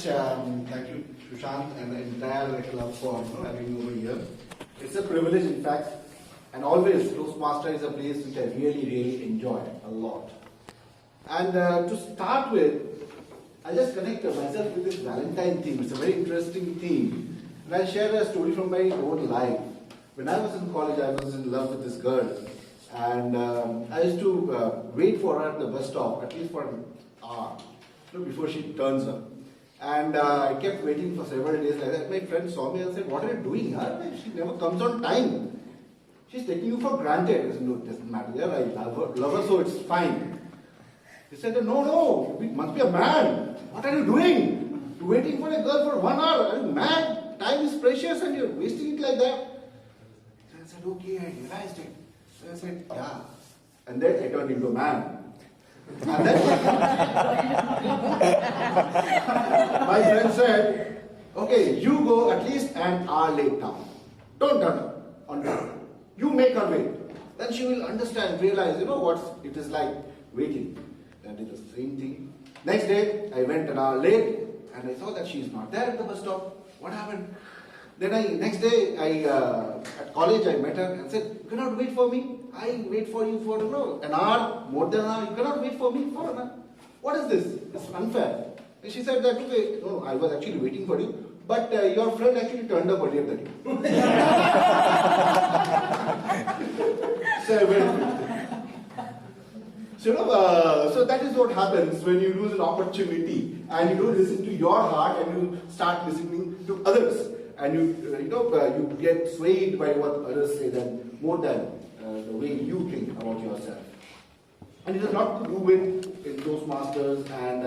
much. Thank you, Sushant, and the entire club for having me over here. It's a privilege, in fact, and always Toastmaster is a place which I really enjoy a lot. And to start with, I just connect myself with this Valentine theme. It's a very interesting theme. And I'll share a story from my own life. When I was in college, I was in love with this girl. And I used to wait for her at the bus stop, at least for an hour, before she turns up. And I kept waiting for several days like that. My friend saw me and said, "What are you doing? Huh? She never comes on time. She's taking you for granted." I said, "No, it doesn't matter. Yeah, I love her, so it's fine." He said, "No, you must be a man. What are you doing? You're waiting for a girl for 1 hour. Are you mad? Time is precious and you're wasting it like that." So I said, "Okay, I realized it." So I said, "Yeah." And then I turned into a man. And then my friend said, "Okay, you go at least an hour late now. Don't turn up on time. You make her wait. Then she will understand, realize, what it is like waiting." I did the same thing. Next day, I went an hour late and I saw that she is not there at the bus stop. What happened? Then next day, at college, I met her and said, "You cannot wait for me. I wait for you for an hour, more than an hour. You cannot wait for me for an hour. What is this? It's unfair." And she said that, "Okay, no, I was actually waiting for you, but your friend actually turned up earlier than you." So I went. So that is what happens when you lose an opportunity and you don't listen to your heart and you start listening to others, and you get swayed by what others say more than the way you think about yourself. And it has not to do with Toastmasters and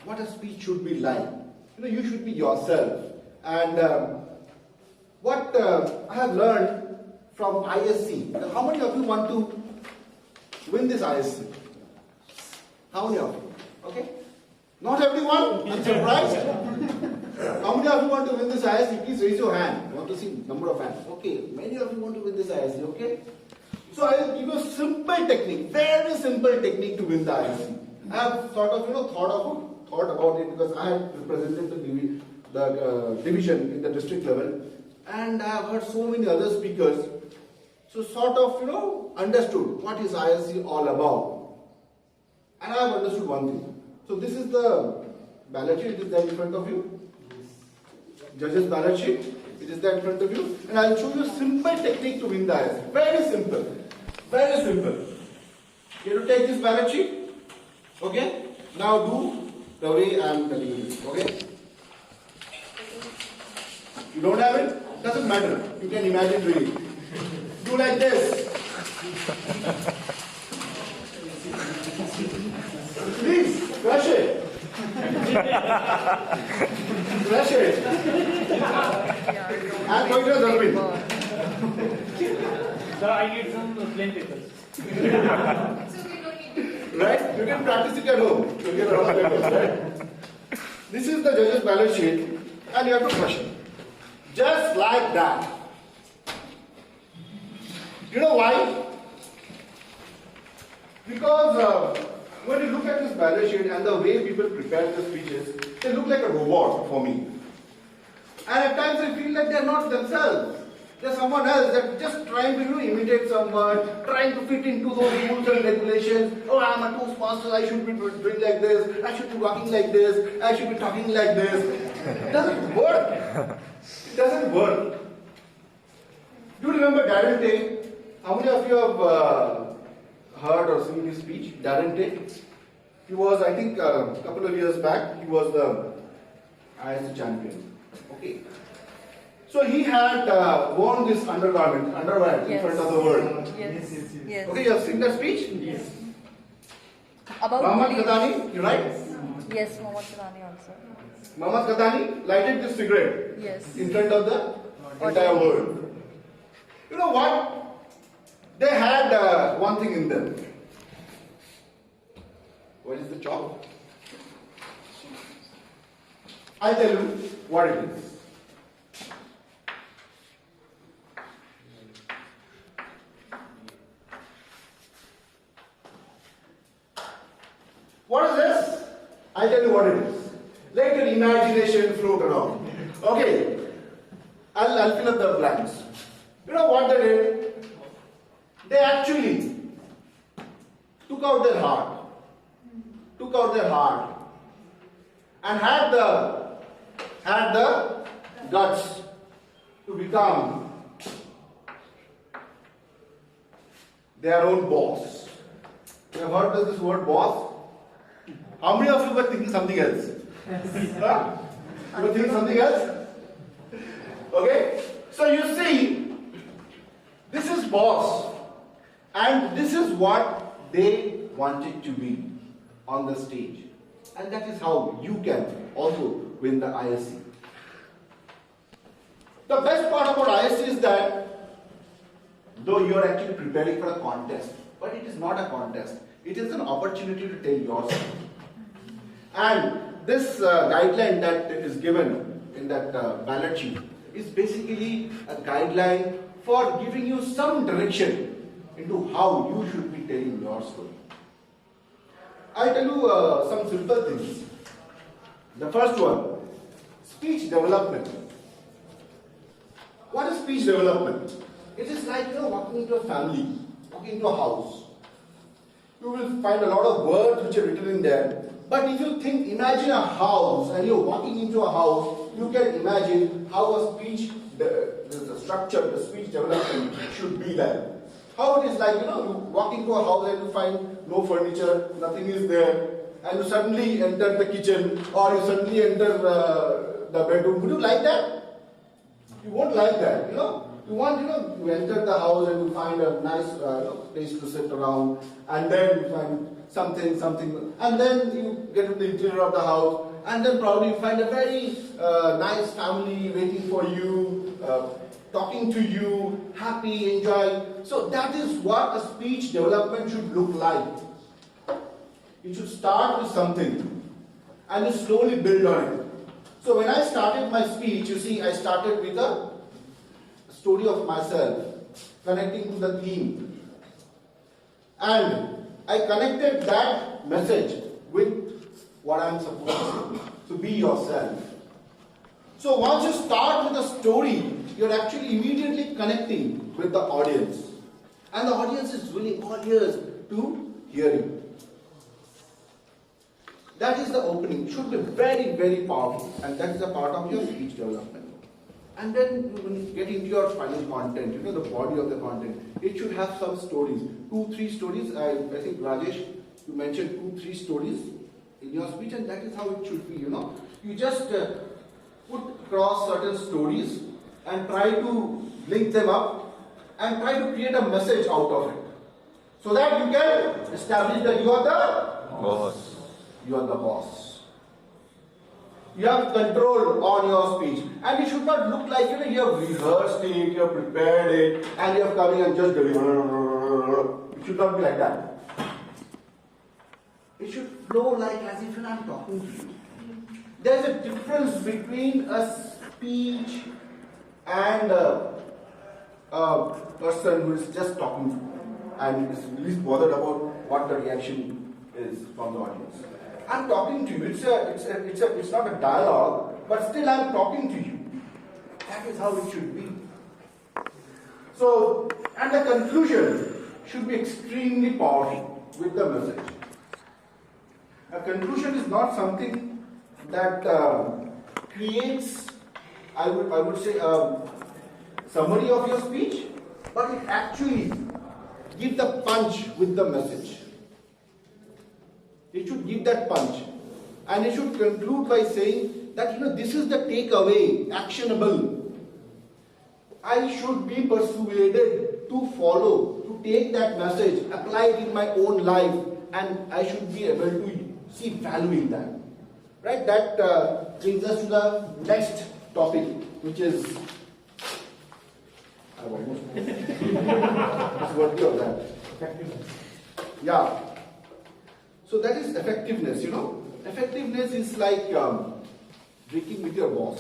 what a speech should be like. You should be yourself. And what I have learned from ISC. How many of you want to win this ISC? How many of you? Okay? Not everyone? I'm surprised. How many of you want to win this ISC? Please raise your hand. I want to see number of hands. Okay, many of you want to win this ISC, okay? So I will give you a simple technique, very simple technique to win the ISC. I have sort of, thought about it because I have represented the division in the district level, and I have heard so many other speakers. So sort of, understood what is ISC all about. And I have understood one thing. So this is the ballot sheet. It is there in front of you. Judges' ballot sheet. It is there in front of you. And I will show you a simple technique to win the ISC. Very simple. Very simple. You have to take this ballot sheet. Okay. Now do the way I am telling you. Okay. You don't have it? Doesn't matter. You can imagine doing it. Do like this. Please, crush it. Crush it. I'm going to Zarbi. Sir, I need some plain papers. Right? You can practice it at home. You get all the papers, right? This is the judge's ballot sheet, and you have to crush it. Just like that. You know why? Because when you look at this ballot sheet and the way people prepare the speeches, they look like a robot for me. And at times I feel like they're not themselves. They're someone else. They're just trying to imitate someone, trying to fit into those rules and regulations. "Oh, I'm a Toastmaster, I should be doing like this, I should be walking like this, I should be talking like this." It doesn't work. It doesn't work. Do you remember Darren Tate? How many of you have heard or seen his speech? Darren Tate. He was, I think, a couple of years back, he was the ISC champion. Okay. So he had worn this underwear in front of the world. Yes. Okay, you have seen that speech? Yes. About Muhammad Ghazali, you right? Yes, Muhammad Ghazali also. Muhammad Ghazali lighted this cigarette Yes. in front of the entire world. You know what? They had one thing in them. What is the chalk? I'll tell you what it is. What is this? I'll tell you what it is. Let your imagination float around. Okay, I'll fill up the blanks. You know what they did? They actually took out their heart, and had the guts to become their own boss. You have heard of this word boss? How many of you were thinking something else? Huh? You were thinking something else? Okay? So you see, this is boss, and this is what they wanted to be on the stage. And that is how you can also win the ISC. The best part about ISC is that though you are actually preparing for a contest, but it is not a contest. It is an opportunity to tell your story. And this guideline that is given in that ballot sheet is basically a guideline for giving you some direction into how you should be telling your story. I'll tell you some simple things. The first one, speech development. What is speech development? It is like walking into a family, walking into a house. You will find a lot of words which are written in there. But if you imagine a house and you're walking into a house, you can imagine how a speech, the structure, the speech development should be like. How it is like, you walk into a house and you find no furniture, nothing is there, and you suddenly enter the kitchen or you suddenly enter the bedroom. Would you like that? You won't like that, You want, you enter the house and you find a nice place to sit around, and then you find something, and then you get to the interior of the house, and then probably you find a very nice family waiting for you, talking to you, happy, enjoying. So that is what a speech development should look like. You should start with something and you slowly build on it. So when I started my speech, you see, I started with a story of myself, connecting to the theme. And I connected that message with what I'm supposed to say. So be yourself. So once you start with a story, you're actually immediately connecting with the audience. And the audience is willing all ears to hear you. That is the opening. It should be very, very powerful. And that is a part of your speech development. And then when you get into your final content, the body of the content, it should have some stories. 2-3 stories. I think Rajesh, you mentioned 2-3 stories in your speech, and that is how it should be, You just put across certain stories and try to link them up and try to create a message out of it. So that you can establish that you are the boss. You are the boss. You have control on your speech. And it should not look like, you have rehearsed it, you have prepared it, and you have come in and just deliver. It should not be like that. It should flow like as if I'm talking to you. There's a difference between a speech and a person who is just talking and is least bothered about what the reaction is from the audience. I'm talking to you. It's not a dialogue, but still I'm talking to you. That is how it should be. So, and the conclusion should be extremely powerful with the message. A conclusion is not something that creates, I would say, a summary of your speech, but it actually gives the punch with the message. It should give that punch. And it should conclude by saying that, this is the takeaway, actionable. I should be persuaded to follow, to take that message, apply it in my own life, and I should be able to see value in that. Right? That brings us to the next topic, which is it's worthy of that. Yeah. So that is effectiveness, Effectiveness is like drinking with your boss.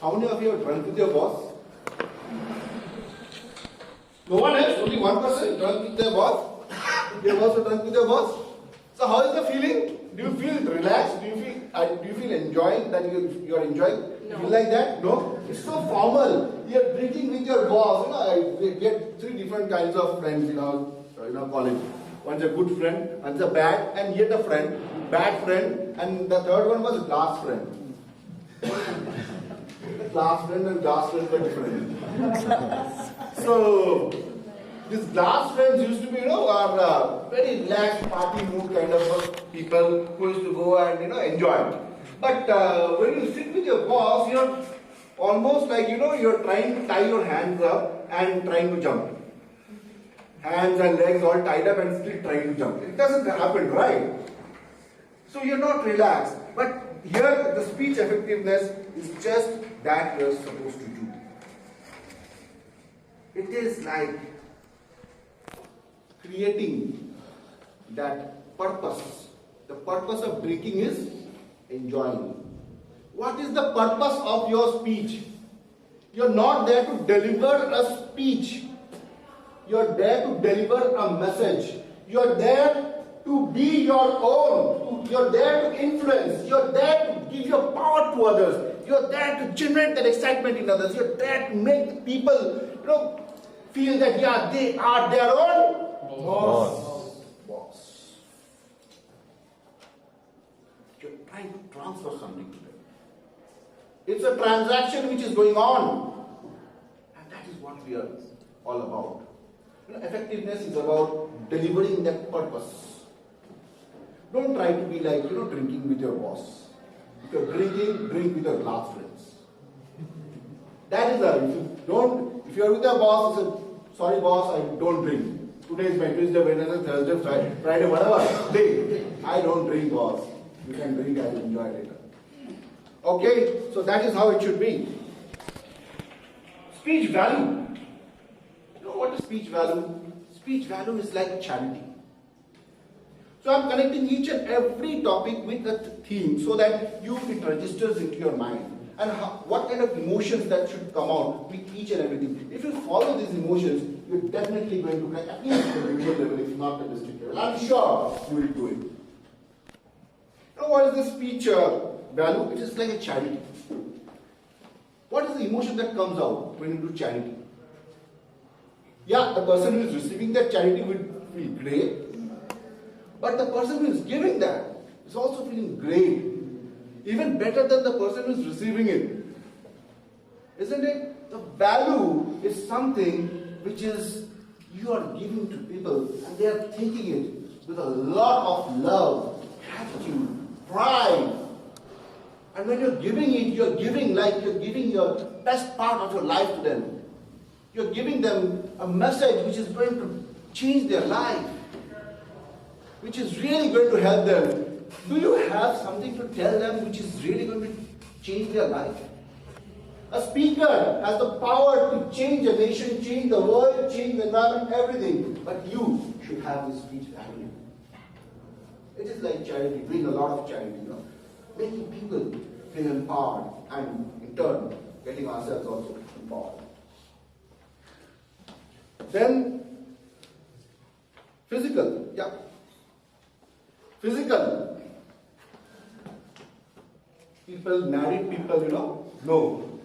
How many of you have drunk with your boss? No one else, only one person drunk with their boss. You have also drunk with your boss. So how is the feeling? Do you feel relaxed? Do you feel enjoying that you are enjoying? No. You feel like that? No. It's so formal. You are drinking with your boss. I get 3 different kinds of friends in our college. One's a good friend, one's a bad, and yet a friend, bad friend, and the third one was a glass friend. The glass friend and glass friend were different. So these glass friends used to be, are very relaxed, party mood kind of people who used to go and enjoy. But when you sit with your boss, you're almost like you're trying to tie your hands up and trying to jump. Hands and legs all tied up and still trying to jump. It doesn't happen, right? So you're not relaxed. But here the speech effectiveness is just that you're supposed to do. It is like creating that purpose. The purpose of drinking is enjoying. What is the purpose of your speech? You're not there to deliver a speech. You're there to deliver a message. You're there to be your own. You're there to influence. You're there to give your power to others. You're there to generate that excitement in others. You're there to make people, feel that they are their own boss. You're trying to transfer something to them. It's a transaction which is going on. And that is what we are all about. Effectiveness is about delivering that purpose. Don't try to be like, drinking with your boss. If you're drinking, drink with your glass friends. That is if you're with your boss, you say, sorry boss, I don't drink. Today is my Tuesday, Wednesday, Thursday, Friday, whatever day. I don't drink, boss. You can drink, I will enjoy later. Okay, so that is how it should be. Speech value. What is speech value? Speech value is like charity. So I'm connecting each and every topic with a theme so that it registers into your mind. And what kind of emotions that should come out with each and everything. If you follow these emotions, you're definitely going to connect at least at the individual level, if not the district level. I'm sure you will do it. What is the speech value? It is like a charity. What is the emotion that comes out when you do charity? Yeah, the person who is receiving that charity will feel great, but the person who is giving that is also feeling great, even better than the person who is receiving it. Isn't it? The value is something which is you are giving to people and they are taking it with a lot of love, gratitude, pride. And when you're giving it, you're giving your best part of your life to them. You're giving them a message which is going to change their life, which is really going to help them. Do you have something to tell them which is really going to change their life? A speaker has the power to change a nation, change the world, change the environment, everything. But you should have this speech value. It is like charity, doing a lot of charity, making people feel empowered and in turn getting ourselves also empowered. Then, physical, Physical. Married people, know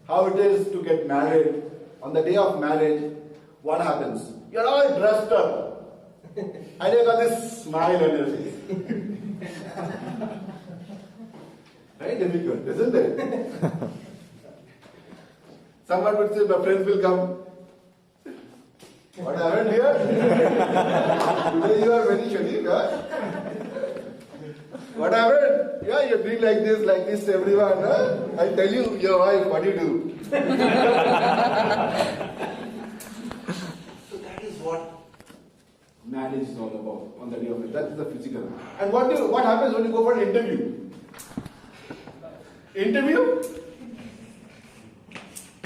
how it is to get married. On the day of marriage, what happens? You're all dressed up. And you got this smile on your face. Very difficult, isn't it? Someone would say, my friends will come. What happened here? Today you are very sharif, huh? What happened? Yeah, you're doing like this to everyone, huh? I tell you, your wife, what do you do? So that is what marriage is all about on the day of it. That is the physical. And what happens when you go for an interview? Interview?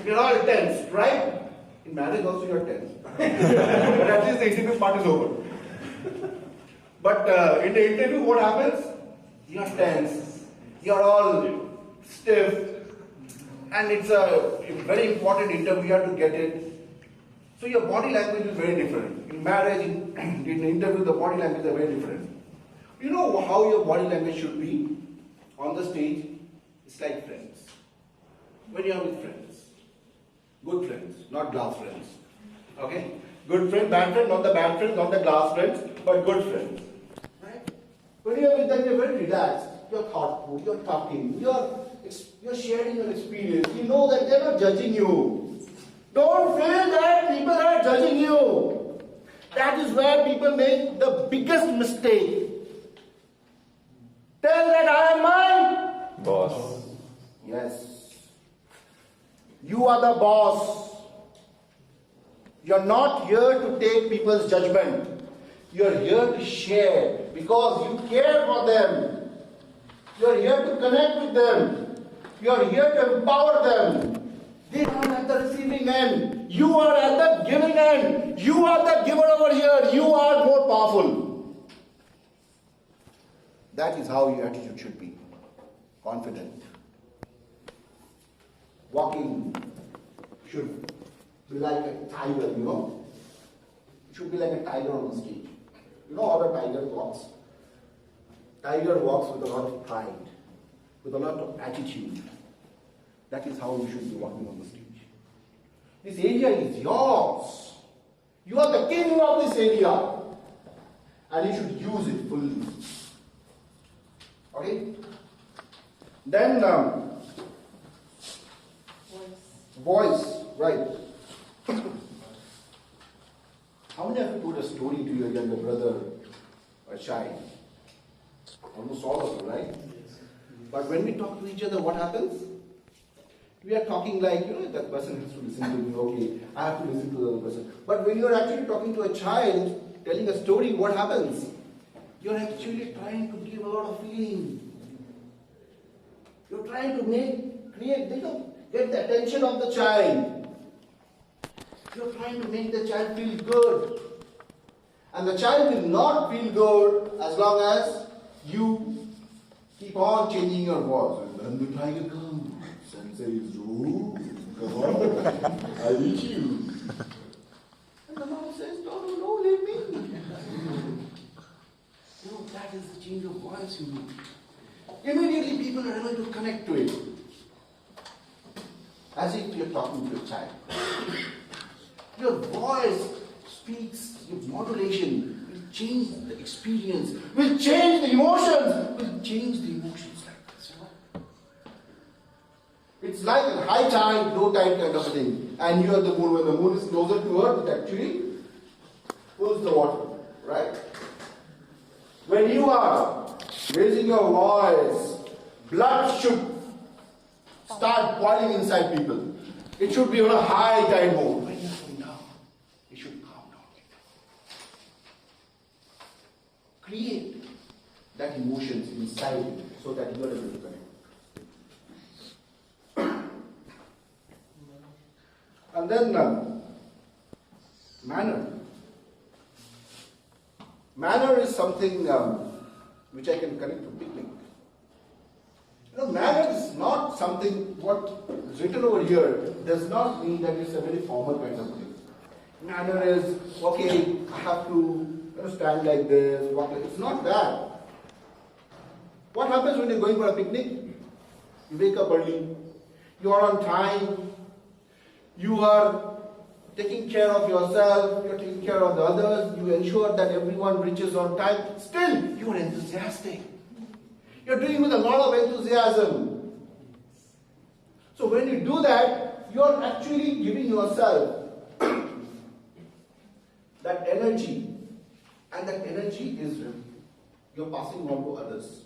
You're all tense, right? In marriage also you're tense. But at least the interview part is over. But in the interview, what happens? You're tense. You're all stiff. And it's a very important interview. You have to get it. So your body language is very different. In marriage, in the interview, the body language is very different. You know how your body language should be on the stage? It's like friends. When you are with friends, good friends, not glass friends. Okay? Good friend, bad friend, not the bad friends, not the glass friends, but good friends. Right? When you are with them, you're very relaxed. You're thoughtful. You're talking. You're sharing your experience. You know that they're not judging you. Don't feel that people are judging you. That is where people make the biggest mistake. Tell that I am my Boss. Yes. You are the boss. You're not here to take people's judgment. You're here to share because you care for them. You're here to connect with them. You're here to empower them. They are at the receiving end. You are at the giving end. You are the giver over here. You are more powerful. That is how your attitude should be. Confident. Walking should be like a tiger, you know. It should be like a tiger on the stage. You know how a tiger walks? Tiger walks with a lot of pride, with a lot of attitude. That is how you should be walking on the stage. This area is yours. You are the king of this area. And you should use it fully. Okay? Then, voice, right. How many of you told a story to your younger brother or child? Almost all of you, right? But when we talk to each other, what happens? We are talking like, that person has to listen to me, okay, I have to listen to the other person. But when you are actually talking to a child, telling a story, what happens? You are actually trying to give a lot of feeling. You're trying to get the attention of the child. You're trying to make the child feel good. And the child will not feel good as long as you keep on changing your voice. And then the tiger comes and says, oh, come on, I'll eat you. And the mom says, no, leave me. That is the change of voice you need. Immediately people are able to connect to it. As if you're talking to a child. Your voice speaks, your modulation will change the experience, will change the emotions, like this, It's like a high tide, low tide kind of a thing. And you are the moon. When the moon is closer to earth, it actually pulls the water, right? When you are raising your voice, blood should start boiling inside people. It should be on a high tide mode. When you're going down, it should calm down. Create that emotions inside you so that you are able to connect. And then manner. Manner is something which I can connect to picnic. Manner is not something, what is written over here does not mean that it's a very formal kind of thing. Manner is, okay, I have to stand like this, walk like this. It's not that. What happens when you're going for a picnic? You wake up early, you are on time, you are taking care of yourself, you're taking care of the others, you ensure that everyone reaches on time. Still, you are enthusiastic. You're doing with a lot of enthusiasm. So when you do that, you're actually giving yourself that energy. And that energy is, you're passing on to others.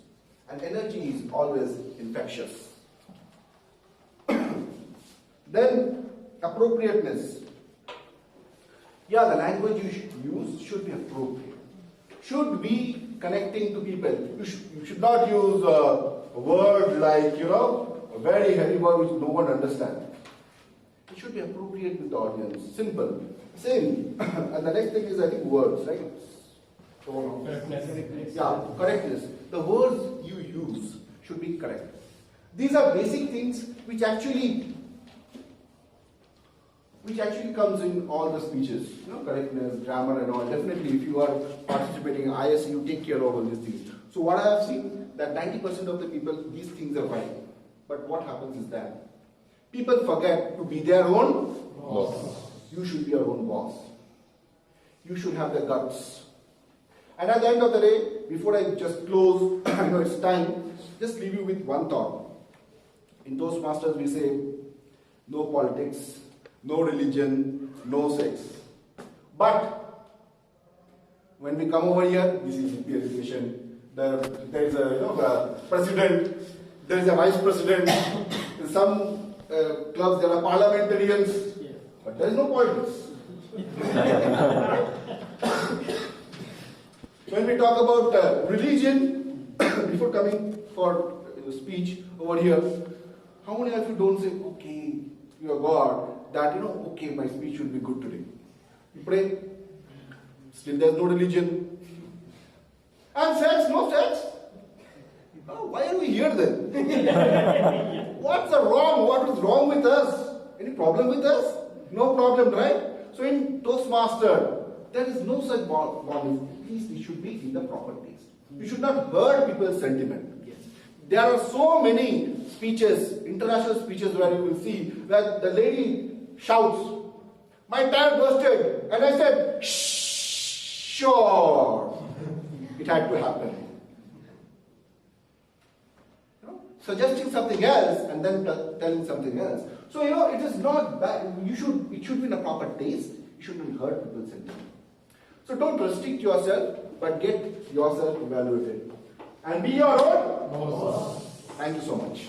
And energy is always infectious. Then, appropriateness. Yeah, the language you should use should be appropriate. Should be connecting to people. You should not use a word like, a very heavy word which no one understands. It should be appropriate with the audience. Simple. Same. And the next thing is, I think, words, right? Correctness. Yeah, correctness. The words you use should be correct. These are basic things which actually comes in all the speeches. Correctness, grammar and all. Definitely, if you are participating in IS, you take care of all these things. So what I have seen, that 90% of the people, these things are right. But what happens is that people forget to be their own boss. You should be your own boss. You should have the guts. And at the end of the day, before I just close, I know it's time, just leave you with one thought. In Toastmasters we say, no politics, no religion, no sex. But when we come over here, this is the education. There is a president, there is a vice president. In some clubs there are parliamentarians, but there is no politics. When we talk about religion, before coming for speech over here, how many of you don't say, okay, you are God, that okay, my speech should be good today. You pray, still there is no religion. And sex, no sex. Oh, why are we here then? What is wrong with us? Any problem with us? No problem, right? So in Toastmaster, there is no such bond. Please, it should be in the proper taste. You should not hurt people's sentiment. Yes. There are so many speeches, international speeches, where you will see that the lady shouts, my tire busted, and I said, shh, sure. It had to happen. Suggesting something else and then telling something else. So it is not bad. It should be in a proper taste. You shouldn't hurt people's sentiment. So don't restrict yourself, but get yourself evaluated. And be your own boss. Thank you so much.